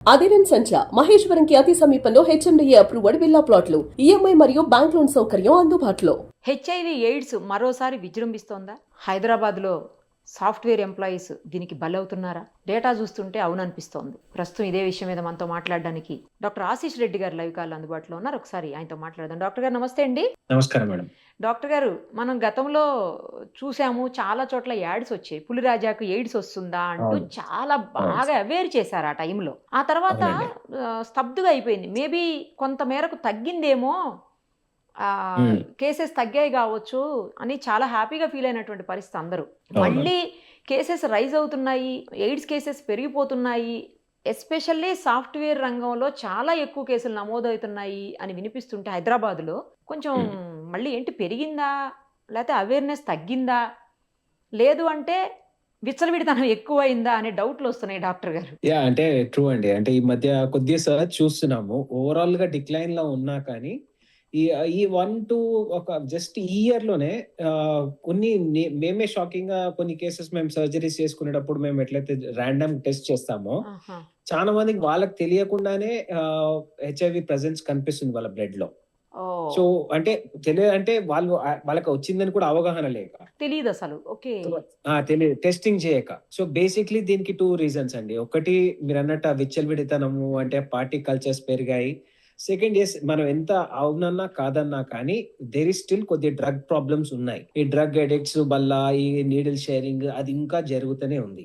అదిరన్ సంచ మహేశ్వరంకి అతి సమీపంలో HMDA approved villa ప్లాట్లు ఈఎంఐ మరియు బ్యాంక్ లోన్ సౌకర్యం అందుబాటులో. హెచ్ఐవి ఎయిడ్స్ మరోసారి విజృంభిస్తోందా? హైదరాబాద్లో సాఫ్ట్వేర్ ఎంప్లాయీస్ దీనికి బలవుతున్నారా? డేటా చూస్తుంటే అవుననిపిస్తోంది. ప్రస్తుతం ఇదే విషయం మీద మనతో మాట్లాడడానికి డాక్టర్ ఆశీష్ రెడ్డి గారు లైవ్ కాల్ అందుబాటులో ఉన్నారు. ఒకసారి ఆయనతో మాట్లాడదాం. డాక్టర్ గారు నమస్తే అండి. నమస్కారం మేడం. డాక్టర్ గారు, మనం గతంలో చూసాము, చాలా చోట్ల యాడ్స్ వచ్చాయి. పులిరాజాకు ఎయిడ్స్ వస్తుందా అంటూ అవును. చాలా బాగా అవేర్ చేశారు ఆ టైంలో. ఆ తర్వాత అవునండి. స్తబ్దుగా అయిపోయింది. మేబీ కొంత మేరకు తగ్గిందేమో, ఉమ్, కేసెస్ తగ్గాయి కావచ్చు అని చాలా హ్యాపీగా ఫీల్ అయినటువంటి పరిస్థితి అందరూ. అవును. మళ్ళీ కేసెస్ రైజ్ అవుతున్నాయి, ఎయిడ్స్ కేసెస్ పెరిగిపోతున్నాయి, ఎస్పెషల్లీ సాఫ్ట్వేర్ రంగంలో చాలా ఎక్కువ కేసులు నమోదవుతున్నాయి అని వినిపిస్తుంటే హైదరాబాద్లో కొంచెం ఉమ్. మళ్ళీ ఏంటి పెరిగిందా, లేకపోతే అవేర్నెస్ తగ్గిందా, లేదు అంటే విచ్చలవిడితనం ఎక్కువైందా అనే డౌట్లు వస్తున్నాయి డాక్టర్ గారు. అంటే ట్రూ అండి. అంటే ఈ మధ్య కొద్దిగా చూస్తున్నాము. ఓవరాల్ గా డిక్లైన్ లో ఉన్నా కానీ ఈ ఈ 1-2 ఒక జస్ట్ ఈ ఇయర్ లోనే కొన్ని మేమే షాకింగ్ గా కొన్ని కేసెస్ మేము సర్జరీస్ చేసుకునేటప్పుడు మేము ఎట్లయితే ర్యాండమ్ టెస్ట్ చేస్తామో ఆహా. చాలా మందికి వాళ్ళకి తెలియకుండానే హెచ్ఐవి ప్రెసెన్స్ కనిపిస్తుంది వాళ్ళ బ్లడ్ లో. ఓ, సో అంటే తెలియదంటే వాళ్ళకి వచ్చిందని కూడా అవగాహన లేక, తెలియదు అసలు. ఓకే. తెలియదు టెస్టింగ్ చేయక. సో బేసిక్లీ దీనికి 2 రీజన్స్ అండి. ఒకటి మీరు అన్నట్టు ఆ విచ్చలవిడితనము, అంటే పార్టీ కల్చర్స్ పెరిగాయి. సెకండ్ మనం ఎంత అవునన్నా కాదన్నా కానీ దేర్ ఇస్ స్టిల్ కొద్ది డ్రగ్ ప్రాబ్లమ్స్ ఉన్నాయి. ఈ డ్రగ్ అడిక్ట్స్ వల్ల ఈ నీడిల్ షేరింగ్ అది ఇంకా జరుగుతూనే ఉంది.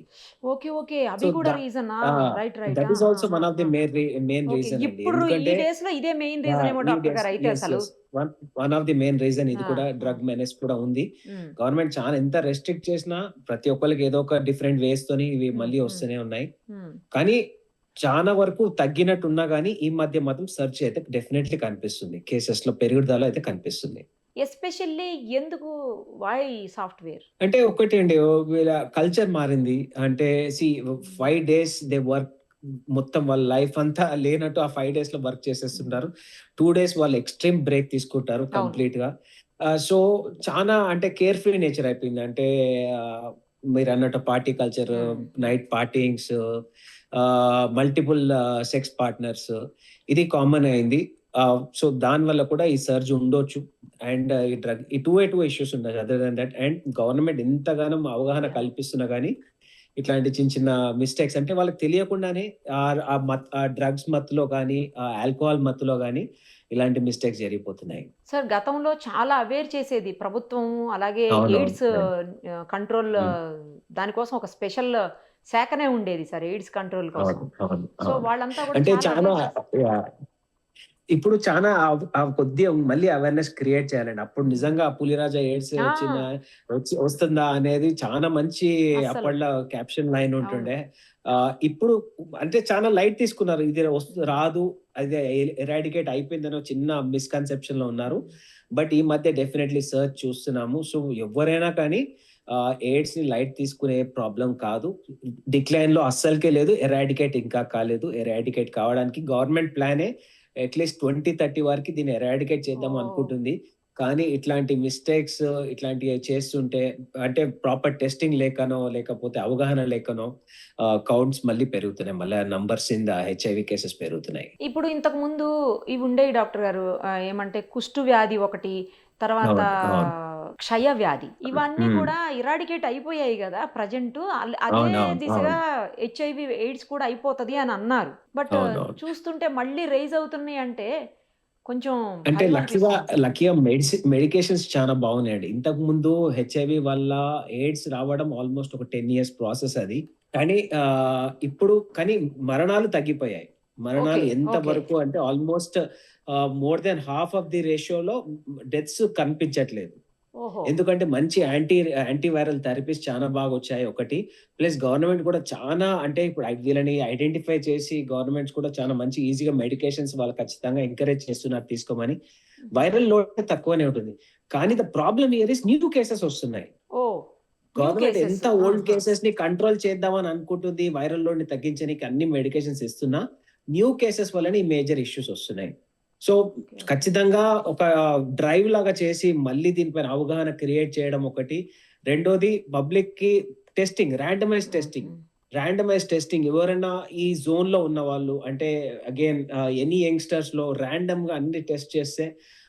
ఓకే, ఓకే, సో అవి కూడా రీజనా? Right, right. That is also one of the main okay, reason అండి. ఇప్పుడు ఈ ఎందుకంటే డేస్ లో ఇదే మెయిన్ రీజన్ ఏమో డాక్టర్ గారు అయితే అసలు. One of the main reason ఇది ఆ, కూడా ఆ. డ్రగ్ మెనెస్ కూడా ఉంది. ఉమ్, గవర్నమెంట్ చాలా ఎంత రెస్ట్రిక్ట్ చేసినా ప్రతి ఒక్కరికి ఏదో ఒక డిఫరెంట్ వేస్ తోని ఇవి ఉమ్, మళ్ళీ ఉమ్, వస్తూనే ఉన్నాయి. ఉమ్. కానీ చాలా వరకు తగ్గినట్టు ఉన్నా కానీ ఈ మధ్య మాత్రం సర్చ్ అయితే డెఫినెట్లీ కనిపిస్తుంది. కేసెస్ లో పెరుగుదల అయితే కనిపిస్తుంది. ఎస్పెషల్లీ ఎందుకు, వై సాఫ్ట్వేర్? అంటే ఒకటి అండి, వీళ్ళ కల్చర్ మారింది. అంటే 5 days దే వర్క్, మొత్తం వాళ్ళ లైఫ్ అంతా లేనట్టు ఆ 5 days లో వర్క్ చేసేస్తుంటారు. 2 days వాళ్ళు ఎక్స్ట్రీమ్ బ్రేక్ తీసుకుంటారు అవును. కంప్లీట్ గా. సో చాలా అంటే కేర్ఫ్రీ నేచర్ అయిపోయింది. అంటే మీరు అన్నట్టు party culture, night partyings, multiple sex partners, ఇది కామన్ అయింది. సో దాని వల్ల కూడా ఈ సర్జ్ ఉండొచ్చు. అండ్ ఈ డ్రగ్ ఈ 2 ఇష్యూస్ ఉన్నాయి other than that. And government ఎంతగానో అవగాహన Yeah. కల్పిస్తున్నా కానీ ఇట్లాంటి చిన్న చిన్న మిస్టేక్స్, అంటే వాళ్ళకి తెలియకుండానే ఆ డ్రగ్స్ మత్తులో కానీ, ఆ ఆల్కహాల్ మత్తులో కానీ ఇలాంటి మిస్టేక్స్ జరిగిపోతున్నాయి. సార్, గతంలో చాలా అవేర్ చేసేది ప్రభుత్వం, అలాగే అవునవును. ఎయిడ్స్ కంట్రోల్, ఉమ్. దానికోసం ఒక స్పెషల్ శాఖనే ఉండేది సార్, ఎయిడ్స్ కంట్రోల్ కోసం. అవును, అవును, సో అవును. వాళ్ళంతా కూడా అంటే చాలా చాలా aware చేశారు. ఇప్పుడు చాలా కొద్దిగా మళ్ళీ అవేర్నెస్ క్రియేట్ చేయాలండి. అప్పుడు నిజంగా పులిరాజా ఎయిడ్స్ ఆ, వస్తుందా అనేది చాలా మంచి అస్సలు. అప్పట్లో క్యాప్షన్ లైన్ అవును. ఉంటుండే. ఇప్పుడు అంటే చాలా లైట్ తీసుకున్నారు. ఇది రాదు, అది ఎరాడికేట్ అయిపోయిందని ఒక చిన్న మిస్కన్సెప్షన్ లో ఉన్నారు. బట్ ఈ మధ్య డెఫినెట్లీ సర్చ్ చూస్తున్నాము. సో ఎవరైనా కానీ ఎయిడ్స్ ని లైట్ తీసుకునే ప్రాబ్లం కాదు. డిక్లైన్ లో అస్సలకే లేదు, ఎరాడికేట్ ఇంకా కాలేదు. ఎరాడికేట్ కావడానికి గవర్నమెంట్ ప్లానే అట్లీస్ట్ 2030 వరకు దీన్ని ఎరాడికేట్ చేద్దాం ఓ. అనుకుంటుంది. కానీ ఇట్లాంటి మిస్టేక్స్ ఇట్లాంటివి చేస్తుంటే, అంటే ప్రాపర్ టెస్టింగ్ లేకనో లేకపోతే అవగాహన లేకనో కౌంట్స్ మళ్ళీ పెరుగుతున్నాయి. మళ్ళీ numbers in the HIV cases పెరుగుతున్నాయి. ఇప్పుడు ఇంతకు ముందు ఇవి ఉండేవి డాక్టర్ గారు, ఏమంటే కుష్టు వ్యాధి ఒకటి, తర్వాత అవును, అవును. క్షయ వ్యాధి, ఇవన్నీ ఉమ్. కూడా ఇరాడికేట్ అయిపోయాయి కదా ప్రజెంట్. అదే అవునవును, దిశగా అవును, హెచ్ఐవి ఎయిడ్స్ కూడా అయిపోతది అని అన్నారు. బట్ అవునవును. చూస్తుంటే మళ్ళీ రైజ్ అవుతున్నాయి అంటే కొంచెం అంటే భయం లక్కీగా అనిపిస్తుంది. లక్కీగా మెడికేషన్స్ చాలా బాగున్నాయండి. ఇంతకు ముందు హెచ్ఐవి వల్ల ఎయిడ్స్ రావడం ఆల్మోస్ట్ ఒక 10 years ప్రాసెస్ అది. కానీ ఇప్పుడు కానీ మరణాలు తగ్గిపోయాయి. ఓకే, మరణాలు ఎంత ఓకే. వరకు అంటే almost more than half of the రేషియోలో డెత్స్ కనిపించట్లేదు. ఓహో. ఎందుకంటే మంచి యాంటీవైరల్ థెరపీస్ చాలా బాగా వచ్చాయి ఒకటి. ప్లస్ గవర్నమెంట్ కూడా చాలా, అంటే ఇప్పుడు వీళ్ళని ఐడెంటిఫై చేసి గవర్నమెంట్స్ కూడా చాలా మంచి ఈజీగా మెడికేషన్స్ వాళ్ళు ఖచ్చితంగా ఎంకరేజ్ చేస్తున్నారు తీసుకోమని. వైరల్ లోడ్ తక్కువనే ఉంటుంది. కానీ the problem here is new cases వస్తున్నాయి. ఓ, న్యూ గవర్నమెంట్ కేసెస్. ఎంత ఓల్డ్ కేసెస్ ని కంట్రోల్ చేద్దామని అనుకుంటుంది, వైరల్ లోడ్ ని తగ్గించడానికి అన్ని మెడికేషన్స్ ఇస్తున్నా, న్యూ కేసెస్ వల్లనే ఈ మేజర్ ఇష్యూస్ వస్తున్నాయి. సో ఖచ్చితంగా ఒక డ్రైవ్ లాగా చేసి మళ్ళీ దీనిపైన అవగాహన క్రియేట్ చేయడం ఒకటి. రెండోది పబ్లిక్ కి testing, randomize testing. Randomize testing ఎవరైనా ఈ జోన్ లో ఉన్న వాళ్ళు అంటే అగైన్ ఎనీ యంగ్స్టర్స్ లో ర్యాండమ్ గా అన్ని టెస్ట్ చేస్తే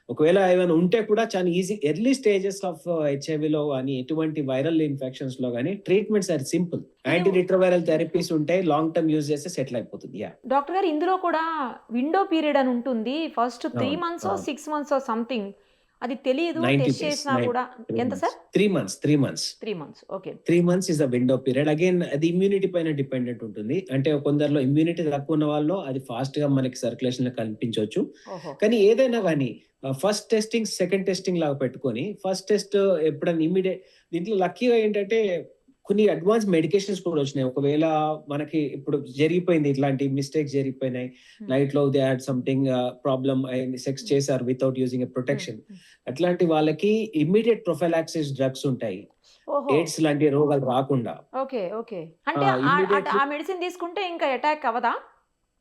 ఒకవేళ ఏమైనా ఉంటే కూడా చాలా ఈజీ ఎర్లీ స్టేజెస్ ఆఫ్ హెచ్ఐవిలో కానీ ఎటువంటి వైరల్ ఇన్ఫెక్షన్స్ లో కానీ treatments are simple. Anti retroviral therapies ఉంటాయి, లాంగ్ టర్మ్ యూజ్ చేస్తే సెటిల్ అయిపోతుంది. డాక్టర్ గారు ఇందులో కూడా విండో పీరియడ్ అని ఉంటుంది. ఫస్ట్ 3 అవును, మంత్స్ అవును. 6 మంత్స్ సంథింగ్ అది తెలియదు 90 టెస్ట్ days, చేసినా కూడా. ఎంత sir? 3 months 3 months 3 months. Okay. 3 months is the window period. Again అది ఇమ్యూనిటీ పైన డిపెండెంట్ ఉంటుంది. అంటే కొందరిలో ఇమ్యూనిటీ తక్కువ ఉన్న వాళ్ళు అది ఫాస్ట్ గా మనకి సర్క్యులేషన్ లో కనిపించవచ్చు. ఓహో. కానీ ఏదైనా కానీ ఫస్ట్ టెస్టింగ్ సెకండ్ టెస్టింగ్ లాగా పెట్టుకొని ఫస్ట్ టెస్ట్ ఎప్పుడైనా ఇమీడియట్ దీంట్లో లక్కీగా ఏంటంటే కొన్ని అడ్వాన్స్ మెడికేషన్స్ కూడా వచ్చినాయి. ఒకవేళ మనకి ఇప్పుడు జరిగిపోయింది ఇట్లాంటి మిస్టేక్స్ జరిగిపోయినాయి, నైట్ లో they had something problem sex చేశారు వితౌట్ యూజింగ్ ఎ ప్రొటెక్షన్, అట్లాంటి వాళ్ళకి ఇమ్మీడియట్ ప్రొఫైలాక్సిస్ డ్రగ్స్ ఉంటాయి ఓహో. ఎయిడ్స్ లాంటి రోగాలు రాకుండా. ఓకే. ఓకే. అంటే immediately- ఆ మెడిసిన్ తీసుకుంటే ఇంకా అటాక్ అవ్వదా?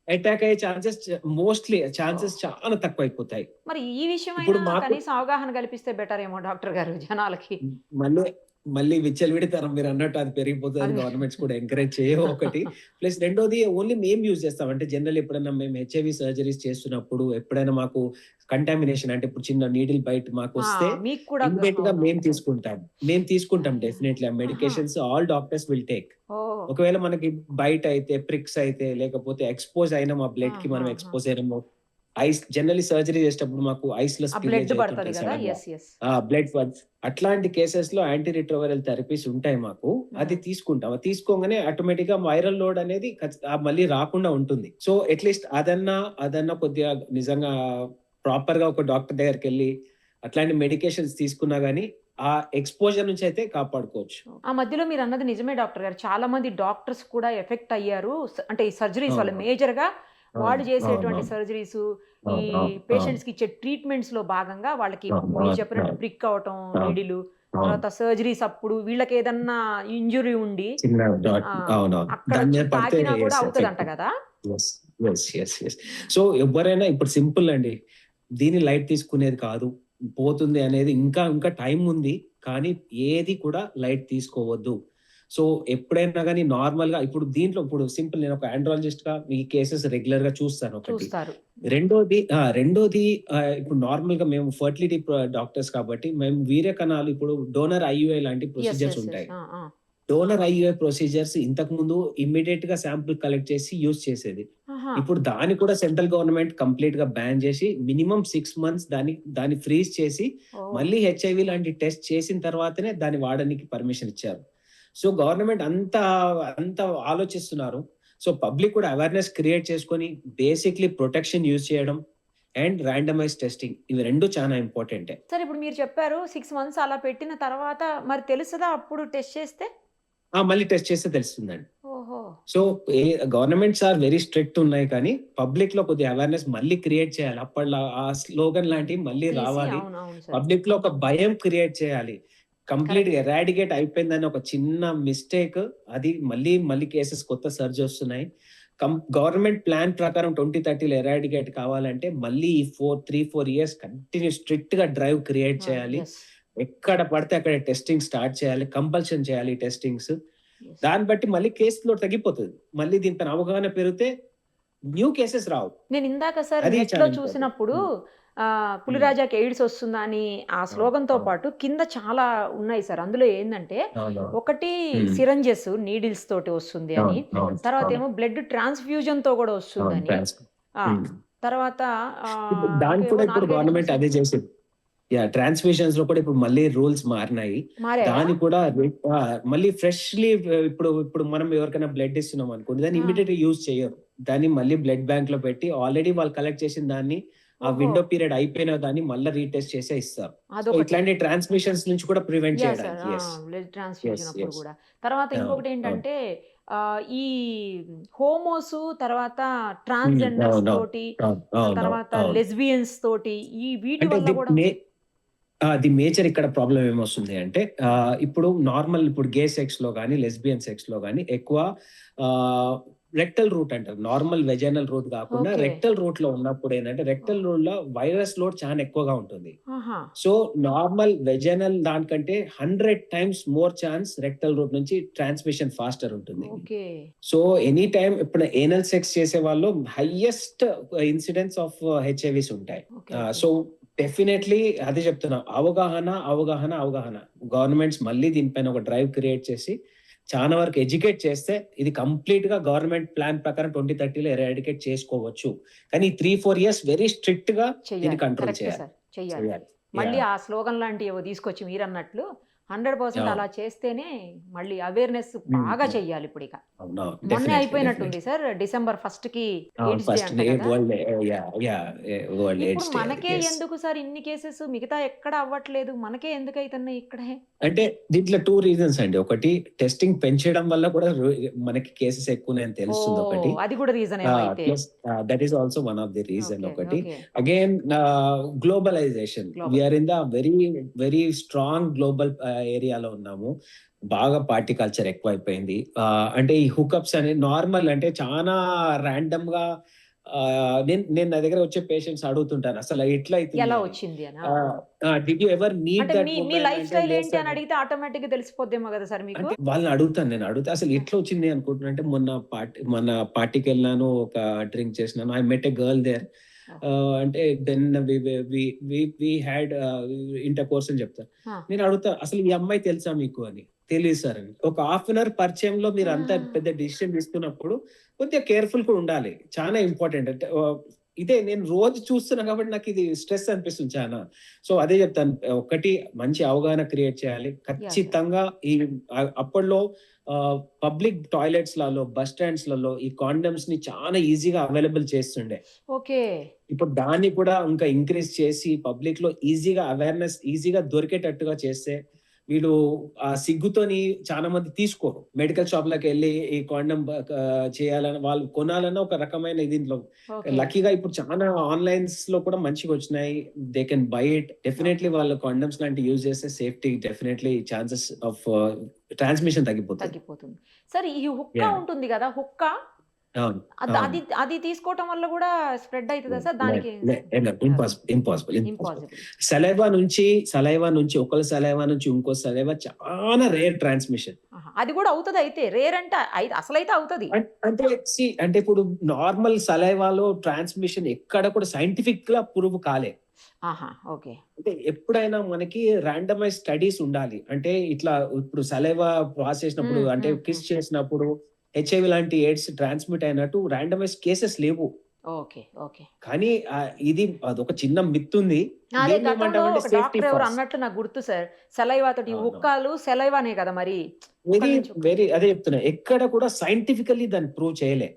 అటాక్ అయ్యే ఛాన్సెస్ మోస్ట్లీ ఛాన్సెస్ చాలా తక్కువ అయిపోతాయి. మరి ఈ విషయం ఇప్పుడు అయినా మాకు- కనీసం అవగాహన కల్పిస్తే బెటర్ ఏమో డాక్టర్ గారు జనాలకి. మళ్ళీ మళ్ళీ విచ్చలవిడితనం మీరు అన్నట్టు అది పెరిగిపోతుంది. అది- గవర్నమెంట్స్ కూడా ఎంకరేజ్ చేయవు ఒకటి. ప్లస్ రెండోది ఓన్లీ మేము యూజ్ చేస్తాం. అంటే జనరల్ ఎప్పుడైనా మేము హెచ్ఐవి సర్జరీస్ చేస్తున్నప్పుడు ఎప్పుడైనా మాకు కంటామినేషన్ అంటే ఇప్పుడు చిన్న నీడిల్ బయట మాకు వస్తే మీకు కూడా ఇమ్మీడియట్ గా మేము తీసుకుంటాం డెఫినెట్లీ ఆ medications all doctors will take. ఓ. ఒకవేళ మనకి బయట అయితే ప్రిక్స్ అయితే లేకపోతే ఎక్స్పోజ్ అయినా మా బ్లడ్ కి మనం ఆహా. ఎక్స్పోజ్ అయినాము, ఐస్ జనరల్లీ సర్జరీ చేసేటప్పుడు మాకు ఐస్ లో ఆ బ్లడ్ పడుతుంది కదా. Yes yes. బ్లడ్ అట్లాంటి కేసెస్ లో యాంటీ రిట్రోవైరల్ థెరపీస్ ఉంటాయి మాకు. అది తీసుకుంటాం. అది తీసుకోగానే ఆటోమేటిక్ గా వైరల్ లోడ్ అనేది మళ్ళీ రాకుండా ఉంటుంది. సో అట్లీస్ట్ అదన్నా కొద్దిగా నిజంగా ప్రాపర్ గా ఒక డాక్టర్ దగ్గరికి వెళ్ళి అట్లాంటి మెడికేషన్స్ తీసుకున్నా గానీ ఆ ఎక్స్పోజర్ నుంచి అయితే కాపాడుకోవచ్చు. ఆ మధ్యలో మీరు అన్నది నిజమే డాక్టర్ గారు. చాలా మంది డాక్టర్స్ కూడా ఎఫెక్ట్ అయ్యారు. అంటే ఈ సర్జరీస్ వల్ల మేజర్ గా వాళ్ళు చేసేటువంటి సర్జరీస్ ఈ పేషెంట్స్ కి ఇచ్చే ట్రీట్మెంట్స్ లో భాగంగా వాళ్ళకి మీరు చెప్పినట్టు ప్రిక్ అవటం నీడిలు, తర్వాత సర్జరీస్ అప్పుడు వీళ్ళకి ఏదన్నా ఇంజురీ ఉండి అక్కడ తాకినా కూడా అవుతుందంట కదా. సో ఎవరైనా ఇప్పుడు సింపుల్ అండి, దీన్ని లైట్ తీసుకునేది కాదు, పోతుంది అనేది ఇంకా టైం ఉంది. కానీ ఏది కూడా లైట్ తీసుకోవద్దు. సో ఎప్పుడైనా కానీ నార్మల్ గా ఇప్పుడు దీంట్లో ఇప్పుడు సింపుల్ నేను ఒక ఆండ్రాలజిస్ట్ గా ఈ కేసెస్ రెగ్యులర్ గా చూస్తాను ఒకటి. చూస్తారు. రెండోది ఇప్పుడు నార్మల్ గా మేము ఫర్టిలిటీ డాక్టర్స్ కాబట్టి మేము వీర్య కణాలు ఇప్పుడు డోనర్ ఐయుఐ లాంటి ప్రొసీజర్స్ ఉంటాయి. డోనర్ ఐయుఐ ప్రొసీజర్స్ ఇంతకు ముందు ఇమ్మీడియట్ గా శాంపుల్ కలెక్ట్ చేసి యూజ్ చేసేది. ఇప్పుడు దాన్ని కూడా సెంట్రల్ గవర్నమెంట్ కంప్లీట్ గా బ్యాన్ చేసి మినిమం 6 months దాన్ని ఫ్రీజ్ చేసి మళ్ళీ హెచ్ఐవి లాంటి టెస్ట్ చేసిన తర్వాతనే దాన్ని వాడడానికి పర్మిషన్ ఇచ్చారు. సో గవర్నమెంట్ అంత ఆలోచిస్తున్నారు. సో పబ్లిక్ కూడా అవేర్నెస్ క్రియేట్ చేసుకొని బేసిక్లీ ప్రొటెక్షన్ యూజ్ చేయడం అండ్ ర్యాండమైజ్ టెస్టింగ్ ఇవి రెండు చాలా ఇంపార్టెంట్. సరే ఇప్పుడు మీరు చెప్పారు 6 months అలా పెట్టిన తర్వాత మరి తెలుస్తుందా అప్పుడు టెస్ట్ చేస్తే? మళ్ళీ టెస్ట్ చేస్తే తెలుస్తుందండి. ఓహో. So governments are very strict ఉన్నాయి, కానీ పబ్లిక్ లో కొద్దిగా అవేర్నెస్ మళ్ళీ క్రియేట్ చేయాలి. అప్పట్లో ఆ స్లోగన్ లాంటివి మళ్ళీ రావాలి. పబ్లిక్ లో ఒక భయం క్రియేట్ చేయాలి. కంప్లీట్ గా ఎరాడికేట్ అయిపోయిందని ఒక చిన్న మిస్టేక్ అది మళ్ళీ కేసెస్ కొత్త సర్జ్ వస్తున్నాయి. గవర్నమెంట్ ప్లాన్ ప్రకారం 2030లో ఎరాడికేట్ కావాలంటే మళ్ళీ 3-4 years కంటిన్యూ స్ట్రిక్ట్ గా డ్రైవ్ క్రియేట్ చేయాలి. ఎక్కడ పడితే అక్కడ టెస్టింగ్ స్టార్ట్ చేయాలి, కంపల్షన్ చేయాలి టెస్టింగ్స్. దాన్ని బట్టి మళ్ళీ కేసులో తగ్గిపోతుంది. మళ్ళీ దీనిపైన అవగాహన పెరిగితే న్యూ కేసెస్ రావు. నేను ఇందాక సార్ నెట్ లో చూసినప్పుడు పులిరాజాకి ఎయిడ్స్ వస్తుందా అని ఆ స్లోగన్ తో పాటు కింద చాలా ఉన్నాయి సార్. అందులో ఏంటంటే ఒకటి సిరంజెస్ నీడిల్స్ తోటి వస్తుంది అని, తర్వాత ఏమో బ్లడ్ ట్రాన్స్ఫ్యూజన్ తో కూడా వస్తుందని, తర్వాత దాని కూడా ఇప్పుడు గవర్నమెంట్ అదే చేసింది. ట్రాన్స్మిషన్స్ లో కూడా ఇప్పుడు మళ్ళీ రూల్స్ మారినాయి. దాని కూడా మళ్ళీ ఫ్రెష్లీ ఇప్పుడు మనం ఎవరికైనా బ్లడ్ ఇస్తున్నాం అనుకోండి, దాన్ని ఇమీడియట్ యూజ్ చేయరు. దాన్ని మళ్ళీ బ్లడ్ బ్యాంక్ లో పెట్టి ఆల్రెడీ వాళ్ళు కలెక్ట్ చేసిన దాన్ని ఆ విండో పీరియడ్ అయిపోయిన దాన్ని మళ్ళీ రీటెస్ట్ చేసే ఇస్తారు. ఇట్లాంటి ట్రాన్స్మిషన్స్ నుంచి కూడా ప్రివెంట్ చేయడానికి. బ్లడ్ ట్రాన్స్ఫ్యూజన్ అప్పుడు కూడా. తర్వాత ఇంకొకటి ఏంటంటే ఈ హోమోస్, తర్వాత ట్రాన్స్జెండర్స్ తోటి, తర్వాత లెస్బియన్స్ తోటి ఈ వీటి వల్ల కూడా ది మేజర్ ఇక్కడ ప్రాబ్లం ఏమొస్తుంది అంటే ఇప్పుడు నార్మల్ ఇప్పుడు గే సెక్స్ లో కానీ లెస్బియన్ సెక్స్ లో కానీ ఎక్కువ రెక్టల్ రూట్ అంటారు. నార్మల్ వెజైనల్ రూట్ కాకుండా ఓకే. రెక్టల్ రూట్ లో ఉన్నప్పుడు ఏంటంటే రెక్టల్ రూట్ లో వైరస్ లోడ్ చాలా ఎక్కువగా ఉంటుంది. ఆహా! సో నార్మల్ వెజైనల్ దానికంటే 100 times more chance rectal route నుంచి ట్రాన్స్మిషన్ ఫాస్టర్ ఉంటుంది. ఓకే. సో ఎనీ టైం ఇప్పుడు ఏనల్ సెక్స్ చేసే వాళ్ళు హైయెస్ట్ ఇన్సిడెన్స్ ఆఫ్ హెచ్ఐవిస్ ఉంటాయి. ఓకే. సో డెఫినెట్లీ అదే చెప్తున్నా, అవగాహన గవర్నమెంట్స్ మళ్ళీ దీనిపైన ఒక డ్రైవ్ క్రియేట్ చేసి చాలా వరకు ఎడ్యుకేట్ చేస్తే ఇది కంప్లీట్ గా గవర్నమెంట్ ప్లాన్ ప్రకారం 2030లో ఎరాడికేట్ చేసుకోవచ్చు. కానీ 3-4 years వెరీ స్ట్రిక్ట్ గా దీన్ని చెయ్యాలి. కంట్రోల్ కరెక్టే చేయాలి. సార్. చెయ్యాలి. మళ్ళీ ఆ స్లోగన్ లాంటివి ఏవో తీసుకొచ్చి మీరన్నట్లు 100% అవును. అలా చేస్తేనే మళ్ళీ అవేర్‌నెస్ బాగా చెయ్యాలి ఇప్పుడిక. అవును, మొన్నే definitely, అయిపోయినట్టుంది సార్. December 1కి ఎయిడ్స్ డే ఫస్ట్ అంట కదా! వరల్డ్ వరల్డ్ ఇప్పుడు ఎయిడ్స్ డే. మనకే ఎందుకు సార్ ఇన్ని కేసెస్? మిగతా ఎక్కడ అవ్వట్లేదు. మనకే ఎందుకు అయితున్నాయి ఇక్కడే? అంటే దీంట్లో 2 రీజన్స్ అండి. ఒకటి టెస్టింగ్ పెంచడం వల్ల కూడా మనకి కేసెస్ ఎక్కువనే తెలుస్తుంది ఒకటి. ఓహ్! అది కూడా రీజన్ ఏమో అయితే. Plus that is also one of the reason okay. ఒకటి. Okay. Again globalization. Global. We are in the very strong global ఏరియాలో ఉన్నాము. బాగా పార్టీ కల్చర్ ఎక్కువైపోయింది. అంటే ఈ హుకప్స్ అనేది నార్మల్ అంటే చాలా ర్యాండమ్ గా నేను నా దగ్గర వచ్చే పేషెంట్స్ అడుగుతుంటాను అసలు ఎట్లా ఎలా అవుతుంది వచ్చింది అని. డిడ్ యు ఎవర్ నీడ్ అంటే దట్ మీ లైఫ్ స్టైల్ ఏంటి అని అడిగితే ఆటోమేటిక్ గా తెలిసిపోద్దేమో కదా సార్ మీకు? అంటే వాళ్ళని అడుగుతాను. నేను అడుగుతా అసలు ఎట్లా వచ్చింది అనుకుంటున్నా అంటే మన పార్టీకి వెళ్ళాను, ఒక డ్రింక్ చేసినాను. I met a girl there. అంటే then we had intercourse అని చెప్తారు. నేను అడుగుతా అసలు ఈ అమ్మాయి తెలుసా మీకు అని. తెలియదు సార్ అని. ఒక హాఫ్ అన్ అవర్ పరిచయంలో మీరు అంత పెద్ద డిసిషన్ తీసుకున్నప్పుడు కొద్దిగా కేర్ఫుల్ గా ఉండాలి. చాలా ఇంపార్టెంట్. అంటే ఇదే నేను రోజు చూస్తున్నా కాబట్టి నాకు ఇది స్ట్రెస్ అనిపిస్తుంది చాలా. సో అదే చెప్తాను, ఒకటి మంచి అవగాహన క్రియేట్ చేయాలి ఖచ్చితంగా. ఈ అప్పట్లో పబ్లిక్ టాయిలెట్స్ లలో, బస్ స్టాండ్స్ లలో ఈ కాండమ్స్ ని చాలా ఈజీగా అవైలబుల్ చేస్తుండే. ఓకే. ఇప్పుడు దాన్ని కూడా ఇంకా ఇంక్రీజ్ చేసి పబ్లిక్ లో ఈజీగా అవేర్నెస్ ఈజీగా దొరికేటట్టుగా చేస్తే వీళ్ళు ఆ సిగ్గుతోని చాలా మంది తీసుకోరు. మెడికల్ షాప్ లకు వెళ్ళి ఈ కాండం చేయాలని వాళ్ళు కొనాలన్న ఒక రకమైన దీంట్లో లక్కీగా ఇప్పుడు చాలా ఆన్లైన్స్ లో కూడా మంచిగా వచ్చినాయి. They can buy it. Definitely వాళ్ళు కాండమ్స్ లాంటి యూజ్ చేస్తే safety definitely chances of transmission తగ్గిపోతుంది. సరే ఈ హుక్కా ఉంటుంది కదా, హుక్కా అవును, అది అది తీసుకోవటం వల్ల కూడా స్ప్రెడ్ అవుతుందా సార్? దానికి ఇంపాసిబుల్. సలైవా నుంచి ఒకరి సలైవా నుంచి ఇంకో సలైవా చాలా రేర్ ట్రాన్స్మిషన్. అది కూడా అవుతుంది అయితే. రేర్ అంటే అసలైతే అవుతుంది. అంటే ఇప్పుడు నార్మల్ సలైవాలో ట్రాన్స్మిషన్ ఎక్కడ కూడా సైంటిఫిక్ గా ప్రూవ్ కాలే. ఓకే. అంటే ఎప్పుడైనా మనకి ర్యాండమైజ్ స్టడీస్ ఉండాలి. అంటే ఇట్లా ఇప్పుడు సలైవా పాస్ చేసినప్పుడు అంటే కిస్ చేసినప్పుడు హెచ్ఐవి లాంటి ఎయిడ్స్ ట్రాన్స్మిట్ అయినట్టు ర్యాండమైజ్ కేసెస్ లేవు. ఓకే. ఓకే. కానీ ఇది అదొక చిన్న మిత్ ఉంది. అన్నట్లు నాకు గుర్తు సార్, సెలైవా తోటి హుక్కాలు సెలైవానే కదా మరి. వెరీ అదే చెప్తున్నా, ఎక్కడ కూడా సైంటిఫికల్లీ దాన్ని ప్రూవ్ చేయలే.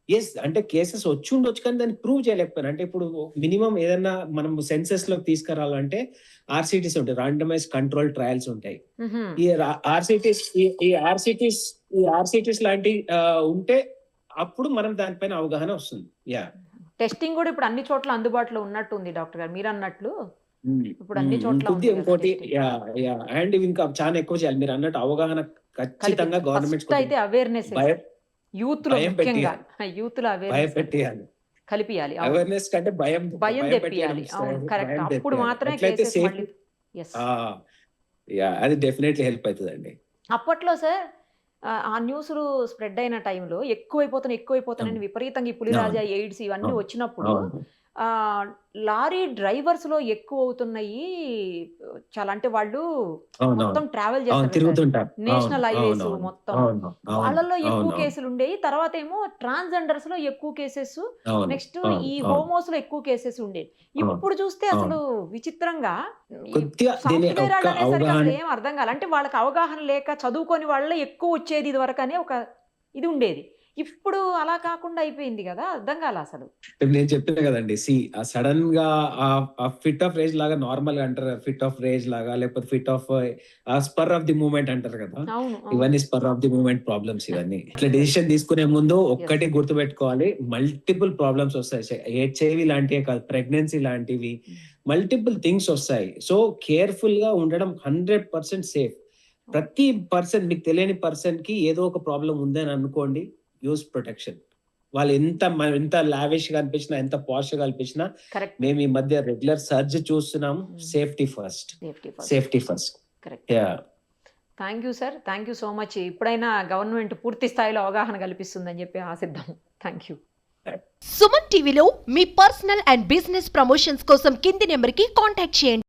ఎస్ అంటే కేసెస్ వచ్చి ఉండొచ్చు కానీ దాన్ని ప్రూవ్ చేయలేకపోయినా. అంటే ఇప్పుడు మినిమం ఏదైనా మనం సెన్సెస్ లోకి తీసుకురావాలంటే ఆర్సిటీస్ ఉంటాయి, రాండమైజ్ కంట్రోల్ ట్రయల్స్ ఉంటాయి. ఈ ఆర్సిటీస్ లాంటి ఉంటే అప్పుడు మనం దానిపైన అవగాహన వస్తుంది. టెస్టింగ్ కూడా ఇప్పుడు అన్ని చోట్ల అందుబాటులో ఉన్నట్టు ఉంది డాక్టర్ గారు మీరు అన్నట్లు. ఇప్పుడు అన్ని చోట్ల ఇంకోటి అండ్ ఇంకా చాలా ఎక్కువ చేయాలి. మీరు అన్నట్టు అవగాహన ఖచ్చితంగా గవర్నమెంట్ అయితే అవేర్నెస్ యూత్ లో ముఖ్యంగా యూత్ లో భయపెట్టియాలి, కలిపియాలి. అవేర్నెస్ కంటే భయం తెప్పియాలి. కరెక్ట్. అప్పుడు మాత్రమే అది డెఫినెట్లీ హెల్ప్ అవుతుందండి. అప్పట్లో సార్ ఆ న్యూస్లు స్ప్రెడ్ అయిన టైంలో ఎక్కువైపోతానని విపరీతంగా ఈ పులిరాజా ఎయిడ్స్ ఇవన్నీ వచ్చినప్పుడు లారీ డ్రైవర్స్ లో ఎక్కువ అవుతున్నాయి చాలా. అంటే వాళ్ళు మొత్తం ట్రావెల్ చేస్తారు, నేషనల్ హైవేస్ మొత్తం వాళ్ళల్లో ఎక్కువ కేసులు ఉండేవి. తర్వాత ఏమో ట్రాన్స్జెండర్స్ లో ఎక్కువ కేసెస్, నెక్స్ట్ ఈ హోమోస్ లో ఎక్కువ కేసెస్ ఉండేవి. ఇప్పుడు చూస్తే అసలు విచిత్రంగా సాఫ్ట్వేర్ అనేసరికి అసలు ఏం అర్థం కాదు. అంటే వాళ్ళకి అవగాహన లేక చదువుకొని వాళ్ళ ఎక్కువ వచ్చేది ఇది వరకు అనే ఒక ఇది ఉండేది. ఇప్పుడు అలా కాకుండా అయిపోయింది కదా, అర్థం కాల అసలు. నేను చెప్పిన కదండి, సడన్ గా ఫిట్ ఆఫ్ రేజ్ లాగా నార్మల్ గా అంటారు, ఫిట్ ఆఫ్ రేజ్ లాగా లేకపోతే fit of spur of the moment అంటారు కదా. ఇవన్నీ spur of the moment problems. ఇవన్నీ ఇట్లా డెసిషన్ తీసుకునే ముందు ఒక్కటి గుర్తుపెట్టుకోవాలి, మల్టిపుల్ ప్రాబ్లమ్స్ వస్తాయి. హెచ్ఐవి లాంటివే కాదు, ప్రెగ్నెన్సీ లాంటివి మల్టిపుల్ థింగ్స్ వస్తాయి. సో కేర్ఫుల్ గా ఉండడం 100% సేఫ్. ప్రతి పర్సన్, మీకు తెలియని పర్సన్ కి ఏదో ఒక ప్రాబ్లం ఉందని అనుకోండి, యూస్ ప్రొటెక్షన్. వాళ్ళు ఎంత లావిష్ గా అనిపించినా, ఎంత పాష్ గా అనిపించినా, కరెక్ట్. మేము ఈ మధ్య రెగ్యులర్ సర్చ్ చూస్తున్నాం. Safety first, safety first. Correct. Thank you sir, thank you so much. ఇప్పుడైనా గవర్నమెంట్ పూర్తి స్థాయిలో అవగాహన కల్పిస్తుందని చెప్పి ఆశిద్దాం. Thank you. సుమన్ టీవీలో మీ పర్సనల్ అండ్ బిజినెస్ ప్రమోషన్స్ కోసం కింది నెంబర్కి కాంటాక్ట్ చేయండి.